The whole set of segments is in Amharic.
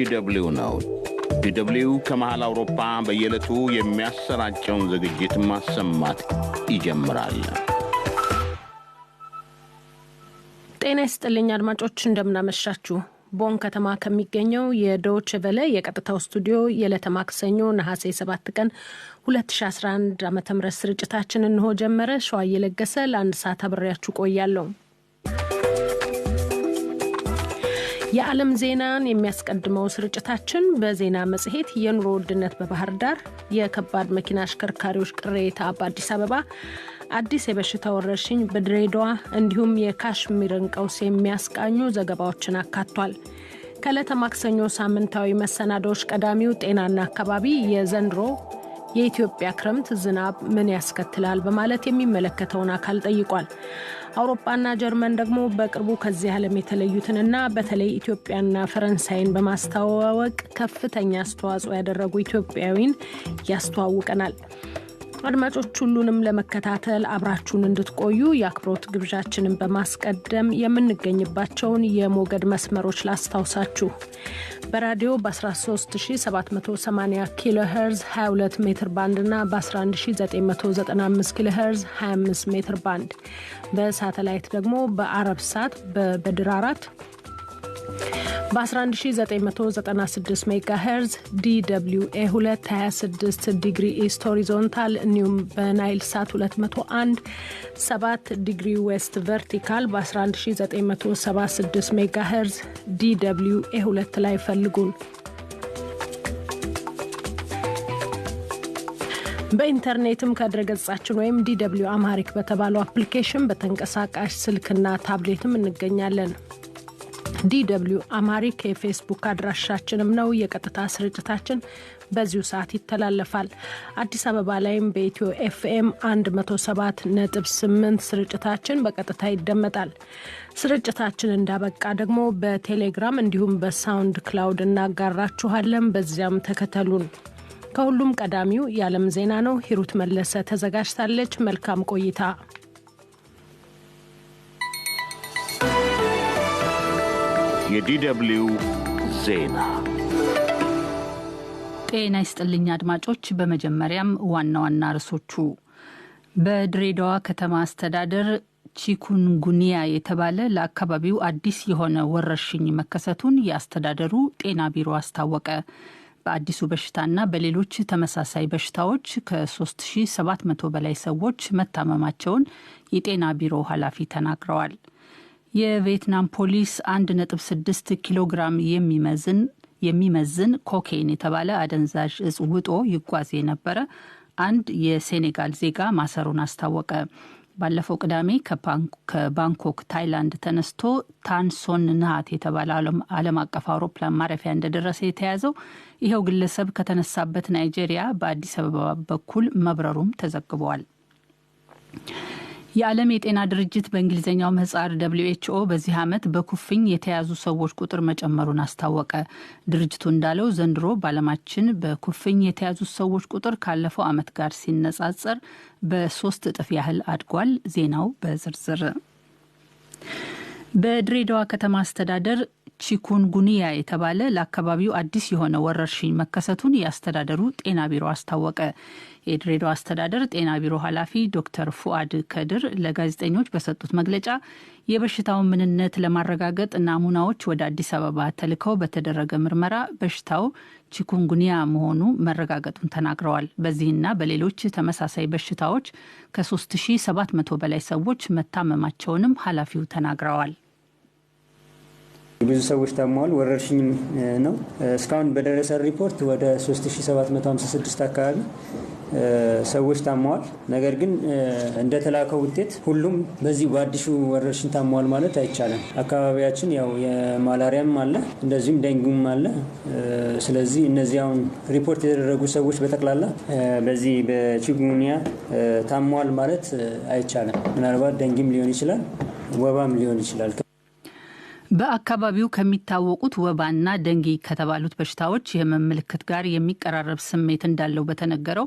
DW ነው። DW ከመሃል አውሮፓ በየዕለቱ የሚያሰራጨውን ዝግጅት ማሰማት ይጀምራል። ጤና ይስጥልኝ አድማጮች እንደምናመሻችሁ። ቦን ከተማ ከሚገኘው የዶይቼ ቬለ የቀጥታው ስቱዲዮ የዕለተ ማክሰኞ ነሐሴ 7 ቀን 2011 ዓ.ም ስርጭታችን እንሆ ጀመረ። ሸዋዬ ለገሰ ለአንድ ሰዓት አብሬያችሁ ቆያለሁ። የዓለም ዜናን የሚያስቀድመው ስርጭታችን በዜና መጽሔት የኑሮ ውድነት በባህር ዳር፣ የከባድ መኪና አሽከርካሪዎች ቅሬታ በአዲስ አበባ፣ አዲስ የበሽታ ወረርሽኝ በድሬዳዋ እንዲሁም የካሽሚርን ቀውስ የሚያስቃኙ ዘገባዎችን አካቷል። ከዕለተ ማክሰኞ ሳምንታዊ መሰናዶዎች ቀዳሚው ጤናና አካባቢ የዘንድሮ የኢትዮጵያ ክረምት ዝናብ ምን ያስከትላል በማለት የሚመለከተውን አካል ጠይቋል። አውሮፓና ጀርመን ደግሞ በቅርቡ ከዚህ ዓለም የተለዩትንና በተለይ ኢትዮጵያና ፈረንሳይን በማስተዋወቅ ከፍተኛ አስተዋጽኦ ያደረጉ ኢትዮጵያዊን ያስተዋውቀናል። አድማጮች ሁሉንም ለመከታተል አብራችሁን እንድትቆዩ የአክብሮት ግብዣችንን በማስቀደም የምንገኝባቸውን የሞገድ መስመሮች ላስታውሳችሁ። በራዲዮ በ13780 ኪሎ ሄርዝ 22 ሜትር ባንድ እና በ11995 ኪሎ ሄርዝ 25 ሜትር ባንድ፣ በሳተላይት ደግሞ በአረብ ሳት በበድር 4 በ11996 ሜጋ ሄርዝ DWA2 26 ዲግሪ ኢስት ሆሪዞንታል እንዲሁም በናይል ሳት 201 7 ዲግሪ ዌስት ቨርቲካል በ11976 ሜጋ ሄርዝ DWA2 ላይ ፈልጉን። በኢንተርኔትም ከድረገጻችን ወይም DW Amharic በተባለው አፕሊኬሽን በተንቀሳቃሽ ስልክና ታብሌትም እንገኛለን። DW Amharic የፌስቡክ አድራሻችንም ነው። የቀጥታ ስርጭታችን በዚሁ ሰዓት ይተላለፋል። አዲስ አበባ ላይም በኢትዮ FM 107.8 ስርጭታችን በቀጥታ ይደመጣል። ስርጭታችን እንዳበቃ ደግሞ በቴሌግራም እንዲሁም በሳውንድ ክላውድ እናጋራችኋለን። በዚያም ተከተሉን። ከሁሉም ቀዳሚው የዓለም ዜና ነው። ሂሩት መለሰ ተዘጋጅታለች። መልካም ቆይታ። የDW ዜና። ጤና ይስጥልኝ አድማጮች። በመጀመሪያም ዋና ዋና ርዕሶቹ። በድሬዳዋ ከተማ አስተዳደር ቺኩንጉኒያ የተባለ ለአካባቢው አዲስ የሆነ ወረርሽኝ መከሰቱን የአስተዳደሩ ጤና ቢሮ አስታወቀ። በአዲሱ በሽታና በሌሎች ተመሳሳይ በሽታዎች ከ3700 በላይ ሰዎች መታመማቸውን የጤና ቢሮ ኃላፊ ተናግረዋል። የቪየትናም ፖሊስ 1.6 ኪሎ ግራም የሚመዝን ኮኬን የተባለ አደንዛዥ እጽ ውጦ ይጓዝ የነበረ አንድ የሴኔጋል ዜጋ ማሰሩን አስታወቀ። ባለፈው ቅዳሜ ከባንኮክ ታይላንድ ተነስቶ ታንሶን ናት የተባለ ዓለም አቀፍ አውሮፕላን ማረፊያ እንደደረሰ የተያዘው ይኸው ግለሰብ ከተነሳበት ናይጄሪያ በአዲስ አበባ በኩል መብረሩም ተዘግቧል። የዓለም የጤና ድርጅት በእንግሊዝኛው ምህጻር WHO በዚህ ዓመት በኩፍኝ የተያዙ ሰዎች ቁጥር መጨመሩን አስታወቀ። ድርጅቱ እንዳለው ዘንድሮ በዓለማችን በኩፍኝ የተያዙ ሰዎች ቁጥር ካለፈው ዓመት ጋር ሲነጻጸር በ3 እጥፍ ያህል አድጓል። ዜናው በዝርዝር። በድሬዳዋ ከተማ አስተዳደር ቺኩንጉኒያ የተባለ ለአካባቢው አዲስ የሆነ ወረርሽኝ መከሰቱን የአስተዳደሩ ጤና ቢሮ አስታወቀ። የድሬዳዋ አስተዳደር ጤና ቢሮ ኃላፊ ዶክተር ፉአድ ከድር ለጋዜጠኞች በሰጡት መግለጫ የበሽታውን ምንነት ለማረጋገጥ ናሙናዎች ወደ አዲስ አበባ ተልከው በተደረገ ምርመራ በሽታው ቺኩንጉኒያ መሆኑ መረጋገጡን ተናግረዋል። በዚህና በሌሎች ተመሳሳይ በሽታዎች ከ3700 በላይ ሰዎች መታመማቸውንም ኃላፊው ተናግረዋል። ብዙ ሰዎች ታመዋል። ወረርሽኝ ነው። እስካሁን በደረሰ ሪፖርት ወደ 3756 አካባቢ ሰዎች ታመዋል። ነገር ግን እንደተላከው ውጤት ሁሉም በዚህ በአዲሱ ወረርሽኝ ታመዋል ማለት አይቻልም። አካባቢያችን ያው የማላሪያም አለ እንደዚህም ዴንጉም አለ። ስለዚህ እነዚህ አሁን ሪፖርት የተደረጉ ሰዎች በተክላላ በዚህ በቺኩንጉኒያ ታመዋል ማለት አይቻልም። ምናልባት ዴንጉም ሊሆን ይችላል፣ ወባም ሊሆን ይችላል። በአካባቢው ከሚታወቁት ወባና ደንጊ ከተባሉት በሽታዎች የህመም ምልክት ጋር የሚቀራረብ ስሜት እንዳለው በተነገረው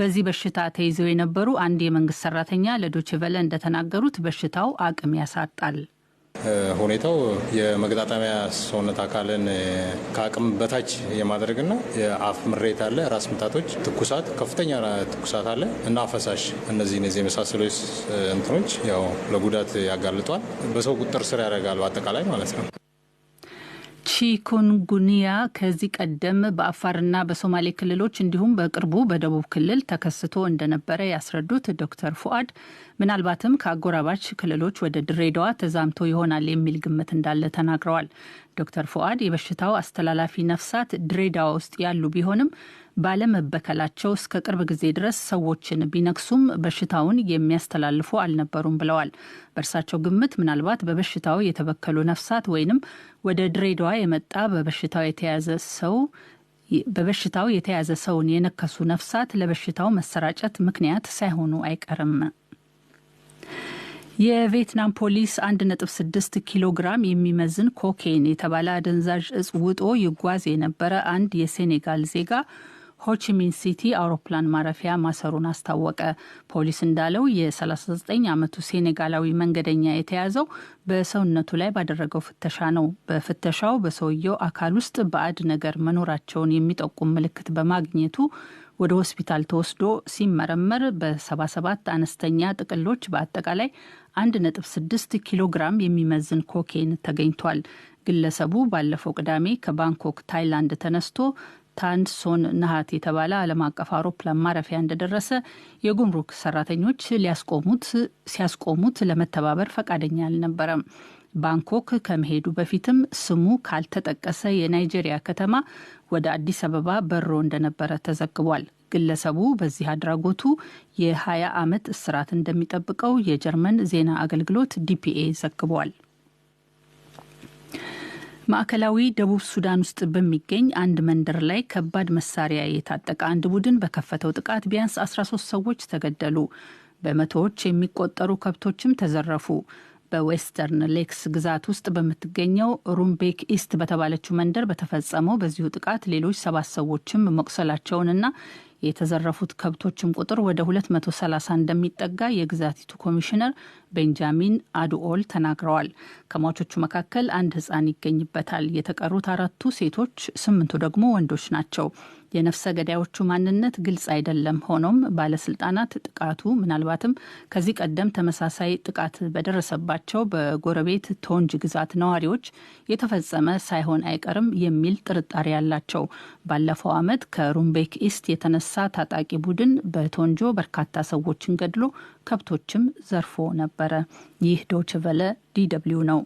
በዚህ በሽታ ተይዘው የነበሩ አንድ የመንግስት ሰራተኛ ለዶይቼ ቬለ እንደተናገሩት በሽታው አቅም ያሳጣል። ሁኔታው የመገጣጠሚያ ሰውነት አካልን ከአቅም በታች የማድረግና የአፍ ምሬት አለ፣ ራስ ምታቶች፣ ትኩሳት፣ ከፍተኛ ትኩሳት አለ እና ፈሳሽ እነዚህ የመሳሰሉ እንትኖች ያው ለጉዳት ያጋልጧል። በሰው ቁጥጥር ስር ያደርጋል በአጠቃላይ ማለት ነው። ቺኩንጉኒያ ከዚህ ቀደም በአፋርና በሶማሌ ክልሎች እንዲሁም በቅርቡ በደቡብ ክልል ተከስቶ እንደነበረ ያስረዱት ዶክተር ፉአድ ምናልባትም ከአጎራባች ክልሎች ወደ ድሬዳዋ ተዛምቶ ይሆናል የሚል ግምት እንዳለ ተናግረዋል። ዶክተር ፉአድ የበሽታው አስተላላፊ ነፍሳት ድሬዳዋ ውስጥ ያሉ ቢሆንም ባለመበከላቸው እስከ ቅርብ ጊዜ ድረስ ሰዎችን ቢነክሱም በሽታውን የሚያስተላልፉ አልነበሩም ብለዋል። በእርሳቸው ግምት ምናልባት በበሽታው የተበከሉ ነፍሳት ወይንም ወደ ድሬዳዋ የመጣ በበሽታው የተያዘ ሰውን የነከሱ ነፍሳት ለበሽታው መሰራጨት ምክንያት ሳይሆኑ አይቀርም። የቪየትናም ፖሊስ 1.6 ኪሎ ግራም የሚመዝን ኮኬን የተባለ አደንዛዥ እጽ ውጦ ይጓዝ የነበረ አንድ የሴኔጋል ዜጋ ሆቺሚን ሲቲ አውሮፕላን ማረፊያ ማሰሩን አስታወቀ። ፖሊስ እንዳለው የ39 ዓመቱ ሴኔጋላዊ መንገደኛ የተያዘው በሰውነቱ ላይ ባደረገው ፍተሻ ነው። በፍተሻው በሰውየው አካል ውስጥ ባዕድ ነገር መኖራቸውን የሚጠቁም ምልክት በማግኘቱ ወደ ሆስፒታል ተወስዶ ሲመረመር በ77 አነስተኛ ጥቅሎች በአጠቃላይ 1.6 ኪሎ ግራም የሚመዝን ኮኬን ተገኝቷል። ግለሰቡ ባለፈው ቅዳሜ ከባንኮክ ታይላንድ ተነስቶ ታንሶን ናሃት የተባለ ዓለም አቀፍ አውሮፕላን ማረፊያ እንደደረሰ የጉምሩክ ሰራተኞች ሲያስቆሙት ለመተባበር ፈቃደኛ አልነበረም። ባንኮክ ከመሄዱ በፊትም ስሙ ካልተጠቀሰ የናይጄሪያ ከተማ ወደ አዲስ አበባ በሮ እንደነበረ ተዘግቧል። ግለሰቡ በዚህ አድራጎቱ የ20 ዓመት እስራት እንደሚጠብቀው የጀርመን ዜና አገልግሎት ዲፒኤ ዘግቧል። ማዕከላዊ ደቡብ ሱዳን ውስጥ በሚገኝ አንድ መንደር ላይ ከባድ መሳሪያ የታጠቀ አንድ ቡድን በከፈተው ጥቃት ቢያንስ 13 ሰዎች ተገደሉ። በመቶዎች የሚቆጠሩ ከብቶችም ተዘረፉ። በዌስተርን ሌክስ ግዛት ውስጥ በምትገኘው ሩምቤክ ኢስት በተባለችው መንደር በተፈጸመው በዚሁ ጥቃት ሌሎች 7 ሰዎችም መቁሰላቸውንና የተዘረፉት ከብቶችም ቁጥር ወደ 230 እንደሚጠጋ የግዛቲቱ ኮሚሽነር ቤንጃሚን አዱኦል ተናግረዋል። ከሟቾቹ መካከል አንድ ሕፃን ይገኝበታል። የተቀሩት 4ቱ ሴቶች፣ 8ቱ ደግሞ ወንዶች ናቸው። የነፍሰ ገዳዮቹ ማንነት ግልጽ አይደለም። ሆኖም ባለስልጣናት ጥቃቱ ምናልባትም ከዚህ ቀደም ተመሳሳይ ጥቃት በደረሰባቸው በጎረቤት ቶንጅ ግዛት ነዋሪዎች የተፈጸመ ሳይሆን አይቀርም የሚል ጥርጣሬ ያላቸው። ባለፈው ዓመት ከሩምቤክ ኢስት የተነሳ ታጣቂ ቡድን በቶንጆ በርካታ ሰዎችን ገድሎ ከብቶችም ዘርፎ ነበረ። ይህ ዶይቼ ቬለ ዲደብሊው ነው።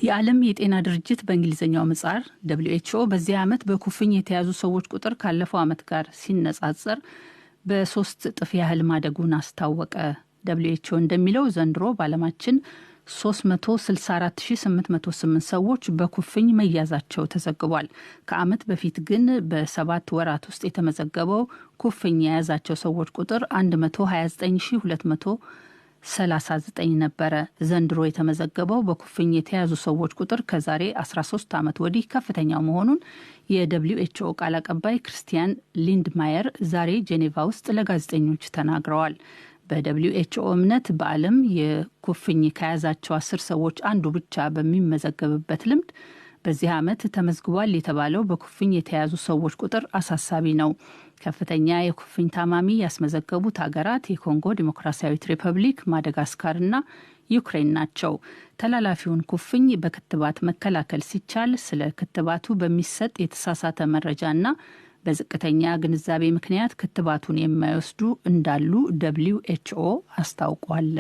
የዓለም የጤና ድርጅት በእንግሊዝኛው ምህጻር WHO በዚህ ዓመት በኩፍኝ የተያዙ ሰዎች ቁጥር ካለፈው ዓመት ጋር ሲነጻጸር በ3 እጥፍ ያህል ማደጉን አስታወቀ። WHO እንደሚለው ዘንድሮ በዓለማችን 364808 ሰዎች በኩፍኝ መያዛቸው ተዘግቧል። ከዓመት በፊት ግን በ7 ወራት ውስጥ የተመዘገበው ኩፍኝ የያዛቸው ሰዎች ቁጥር 129239 ነበረ። ዘንድሮ የተመዘገበው በኩፍኝ የተያዙ ሰዎች ቁጥር ከዛሬ 13 ዓመት ወዲህ ከፍተኛው መሆኑን የWHO ቃል አቀባይ ክርስቲያን ሊንድማየር ዛሬ ጄኔቫ ውስጥ ለጋዜጠኞች ተናግረዋል። በWHO እምነት በዓለም የኩፍኝ ከያዛቸው 10 ሰዎች አንዱ ብቻ በሚመዘገብበት ልምድ በዚህ ዓመት ተመዝግቧል የተባለው በኩፍኝ የተያዙ ሰዎች ቁጥር አሳሳቢ ነው። ከፍተኛ የኩፍኝ ታማሚ ያስመዘገቡት ሀገራት የኮንጎ ዲሞክራሲያዊት ሪፐብሊክ፣ ማዳጋስካርና ዩክሬን ናቸው። ተላላፊውን ኩፍኝ በክትባት መከላከል ሲቻል ስለ ክትባቱ በሚሰጥ የተሳሳተ መረጃና በዝቅተኛ ግንዛቤ ምክንያት ክትባቱን የማይወስዱ እንዳሉ WHO አስታውቋል።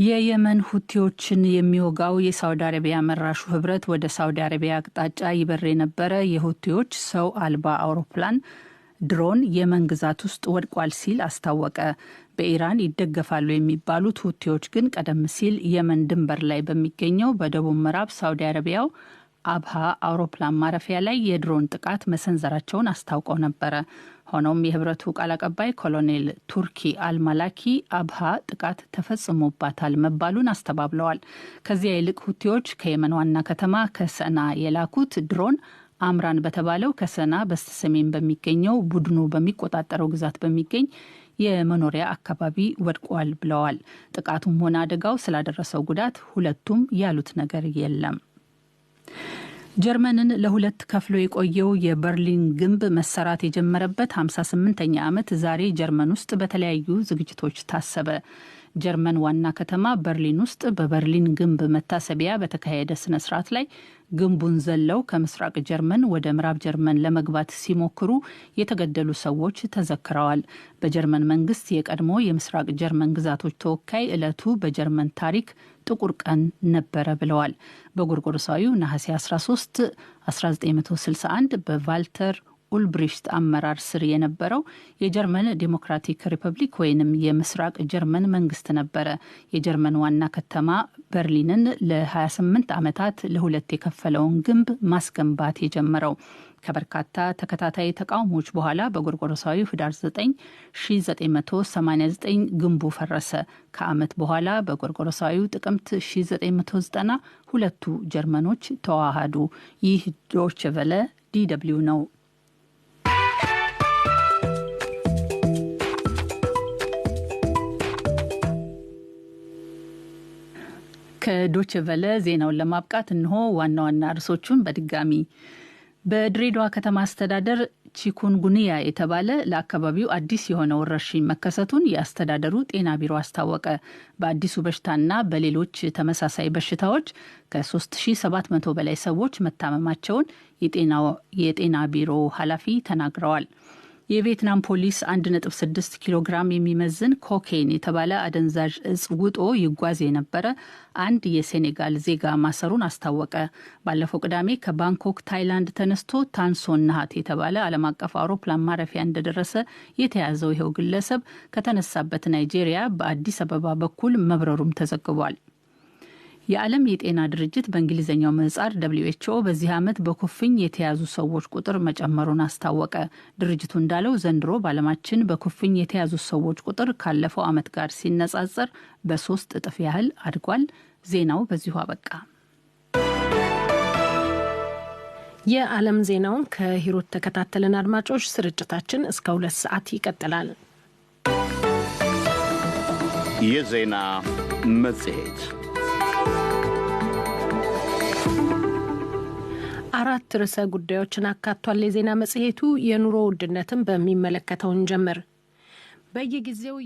የየመን ሁቲዎችን የሚወጋው የሳውዲ አረቢያ መራሹ ህብረት ወደ ሳውዲ አረቢያ አቅጣጫ ይበር የነበረ የሁቲዎች ሰው አልባ አውሮፕላን ድሮን የመን ግዛት ውስጥ ወድቋል ሲል አስታወቀ። በኢራን ይደገፋሉ የሚባሉት ሁቲዎች ግን ቀደም ሲል የመን ድንበር ላይ በሚገኘው በደቡብ ምዕራብ ሳውዲ አረቢያው አብሃ አውሮፕላን ማረፊያ ላይ የድሮን ጥቃት መሰንዘራቸውን አስታውቀው ነበረ። ሆኖም የህብረቱ ቃል አቀባይ ኮሎኔል ቱርኪ አልማላኪ አብሃ ጥቃት ተፈጽሞባታል መባሉን አስተባብለዋል። ከዚያ ይልቅ ሁቲዎች ከየመን ዋና ከተማ ከሰና የላኩት ድሮን አምራን በተባለው ከሰና በስተሰሜን በሚገኘው ቡድኑ በሚቆጣጠረው ግዛት በሚገኝ የመኖሪያ አካባቢ ወድቋል ብለዋል። ጥቃቱም ሆነ አደጋው ስላደረሰው ጉዳት ሁለቱም ያሉት ነገር የለም። ጀርመንን ለሁለት ከፍሎ የቆየው የበርሊን ግንብ መሰራት የጀመረበት 58ኛ ዓመት ዛሬ ጀርመን ውስጥ በተለያዩ ዝግጅቶች ታሰበ። ጀርመን ዋና ከተማ በርሊን ውስጥ በበርሊን ግንብ መታሰቢያ በተካሄደ ስነ ስርዓት ላይ ግንቡን ዘለው ከምስራቅ ጀርመን ወደ ምዕራብ ጀርመን ለመግባት ሲሞክሩ የተገደሉ ሰዎች ተዘክረዋል። በጀርመን መንግስት የቀድሞ የምስራቅ ጀርመን ግዛቶች ተወካይ ዕለቱ በጀርመን ታሪክ ጥቁር ቀን ነበረ ብለዋል። በጎርጎሮሳዊው ነሐሴ 13 1961 በቫልተር ኡልብሪሽት አመራር ስር የነበረው የጀርመን ዴሞክራቲክ ሪፐብሊክ ወይንም የምስራቅ ጀርመን መንግስት ነበረ የጀርመን ዋና ከተማ በርሊንን ለ28 ዓመታት ለሁለት የከፈለውን ግንብ ማስገንባት የጀመረው። ከበርካታ ተከታታይ ተቃውሞዎች በኋላ በጎርጎሮሳዊ ህዳር 9 1989 ግንቡ ፈረሰ። ከዓመት በኋላ በጎርጎሮሳዊ ጥቅምት 1990 ሁለቱ ጀርመኖች ተዋሃዱ። ይህ ዶይቼ ቬለ DW ነው። ከዶይቼ ቬለ ዜናውን ለማብቃት እንሆ ዋና ዋና ርዕሶቹን በድጋሚ። በድሬዳዋ ከተማ አስተዳደር ቺኩንጉኒያ የተባለ ለአካባቢው አዲስ የሆነ ወረርሽኝ መከሰቱን የአስተዳደሩ ጤና ቢሮ አስታወቀ። በአዲሱ በሽታና በሌሎች ተመሳሳይ በሽታዎች ከ3700 በላይ ሰዎች መታመማቸውን የጤና ቢሮ ኃላፊ ተናግረዋል። የቪየትናም ፖሊስ 1.6 ኪሎ ግራም የሚመዝን ኮኬን የተባለ አደንዛዥ እጽ ውጦ ይጓዝ የነበረ አንድ የሴኔጋል ዜጋ ማሰሩን አስታወቀ። ባለፈው ቅዳሜ ከባንኮክ ታይላንድ ተነስቶ ታንሶን ናሃት የተባለ ዓለም አቀፍ አውሮፕላን ማረፊያ እንደደረሰ የተያዘው ይኸው ግለሰብ ከተነሳበት ናይጄሪያ በአዲስ አበባ በኩል መብረሩም ተዘግቧል። የዓለም የጤና ድርጅት በእንግሊዝኛው ምህጻር WHO በዚህ ዓመት በኩፍኝ የተያዙ ሰዎች ቁጥር መጨመሩን አስታወቀ። ድርጅቱ እንዳለው ዘንድሮ በዓለማችን በኩፍኝ የተያዙ ሰዎች ቁጥር ካለፈው ዓመት ጋር ሲነጻጸር በ3 እጥፍ ያህል አድጓል። ዜናው በዚሁ አበቃ። የዓለም ዜናውን ከሂሩት ተከታተልን። አድማጮች ስርጭታችን እስከ 2 ሰዓት ይቀጥላል። የዜና መጽሔት 4 ርዕሰ ጉዳዮችን አካቷል። የዜና መጽሔቱ የኑሮ ውድነትን በሚመለከተውን ጀምር በየጊዜው